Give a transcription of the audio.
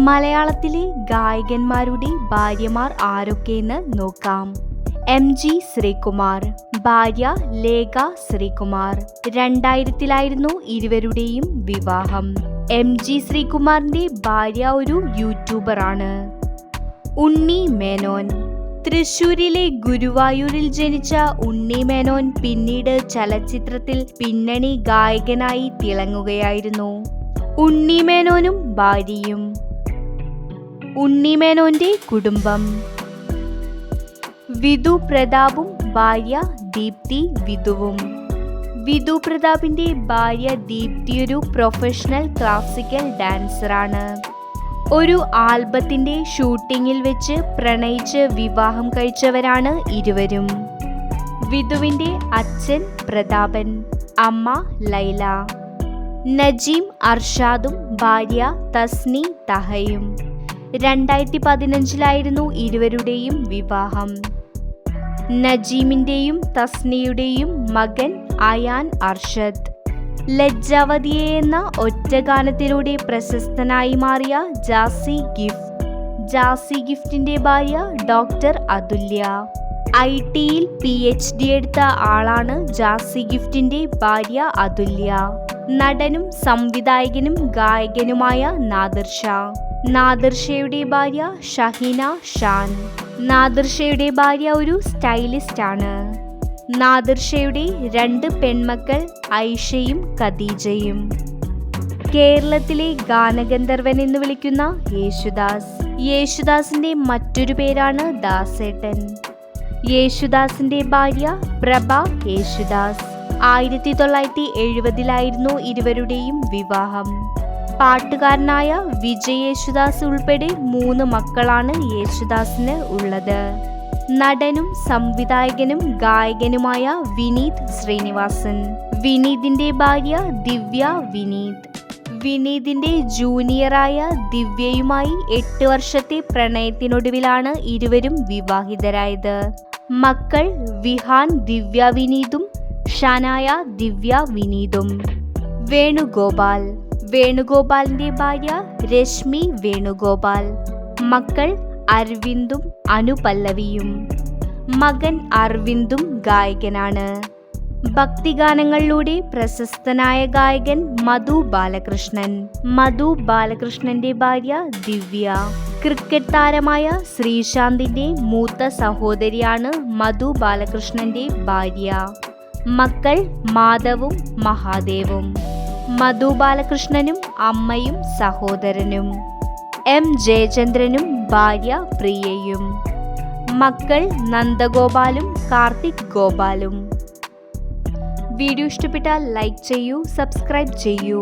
മലയാളത്തിലെ ഗായകന്മാരുടെ ഭാര്യമാർ ആരൊക്കെയെന്ന് നോക്കാം. MG ശ്രീകുമാർ, ഭാര്യ ലേഖ ശ്രീകുമാർ. 2000-ലായിരുന്നു ഇരുവരുടെയും വിവാഹം. MG ശ്രീകുമാറിന്റെ ഭാര്യ ഒരു യൂട്യൂബറാണ്. ഉണ്ണി മേനോൻ. തൃശൂരിലെ ഗുരുവായൂരിൽ ജനിച്ച ഉണ്ണി മേനോൻ പിന്നീട് ചലച്ചിത്രത്തിൽ പിന്നണി ഗായകനായി തിളങ്ങുകയായിരുന്നു. ഉണ്ണി മേനോനും ഭാര്യയും. ഉണ്ണി മേനോന്റെ കുടുംബം: വിധു പ്രതാപും ഭാര്യ ദീപ്തി വിധുവും. വിധു പ്രതാപിന്റെ ഭാര്യ ദീപ്തി ഒരു പ്രൊഫഷണൽ ക്ലാസിക്കൽ ഡാൻസറാണ്. ഒരു ആൽബത്തിന്റെ ഷൂട്ടിങ്ങിൽ വെച്ച് പ്രണയിച്ച് വിവാഹം കഴിച്ചവരാണ് ഇരുവരും. വിധുവിന്റെ അച്ഛൻ പ്രതാപൻ, അമ്മ ലൈല. നജീം അർഷാദും ഭാര്യ തസ്നി തഹയും. 2015-ലായിരുന്നു ഇരുവരുടെയും വിവാഹം. നജീമിന്റെയും തസ്നിയുടെയും മകൻ അയാൻ അർഷദ്. ലജ്ജാവതിയെ എന്ന ഒറ്റഗാനത്തിലൂടെ പ്രശസ്തനായി മാറിയ ജാസി ഗിഫ്റ്റ്. ജാസി ഗിഫ്റ്റിന്റെ ഭാര്യ ഡോക്ടർ അതുല്യ. IT-യിൽ PhD എടുത്ത ആളാണ് ജാസി ഗിഫ്റ്റിന്റെ ഭാര്യ അതുല്യ. നടനും സംവിധായകനും ഗായകനുമായ നാദിർ ഷാ. നാദിർ ഷയുടെ ഭാര്യ ഷഹീന ഷാൻ. നാദിർ ഷയുടെ ഭാര്യ ഒരു സ്റ്റൈലിസ്റ്റ് ആണ്. നാദിർ ഷയുടെ 2 പെൺമക്കൾ ഐഷയും ഖദീജയും. കേരളത്തിലെ ഗാനഗന്ധർവൻ എന്ന് വിളിക്കുന്ന യേശുദാസ്. യേശുദാസിന്റെ മറ്റൊരു പേരാണ് ദാസേട്ടൻ. യേശുദാസിന്റെ ഭാര്യ പ്രഭ യേശുദാസ്. 1970-ലായിരുന്നു ഇരുവരുടെയും വിവാഹം. പാട്ടുകാരനായ വിജയ് യേശുദാസ് ഉൾപ്പെടെ 3 മക്കളാണ് യേശുദാസിന് ഉള്ളത്. നടനും സംവിധായകനും ഗായകനുമായ വിനീത് ശ്രീനിവാസൻ. വിനീതിന്റെ ഭാര്യ ദിവ്യ വിനീത്. വിനീതിന്റെ ജൂനിയറായ ദിവ്യയുമായി 8 വർഷത്തെ പ്രണയത്തിനൊടുവിലാണ് ഇരുവരും വിവാഹിതരായത്. മക്കൾ വിഹാൻ ദിവ്യ വിനീതും ഷനായ ദിവ്യ വിനീതും. വേണുഗോപാൽ. വേണുഗോപാലിന്റെ ഭാര്യ രശ്മി വേണുഗോപാൽ. മക്കൾ അരവിന്ദും അനുപല്ലവിയും. മകൻ അരവിന്ദും ഗായകനാണ്. ഭക്തിഗാനങ്ങളിലൂടെ പ്രശസ്തനായ ഗായകൻ മധു ബാലകൃഷ്ണൻ. മധു ബാലകൃഷ്ണന്റെ ഭാര്യ ദിവ്യ. ക്രിക്കറ്റ് താരമായ ശ്രീശാന്തിന്റെ മൂത്ത സഹോദരിയാണ് മധു ബാലകൃഷ്ണന്റെ ഭാര്യ. മക്കൾ മാധവും മഹാദേവും. മധു ബാലകൃഷ്ണനും അമ്മയും സഹോദരനും. M ജയചന്ദ്രനും ഭാര്യ പ്രിയയും. മക്കൾ നന്ദഗോപാലും കാർത്തിക് ഗോപാലും. വീഡിയോ ഇഷ്ടപ്പെട്ടാൽ ലൈക്ക് ചെയ്യൂ, സബ്സ്ക്രൈബ് ചെയ്യൂ.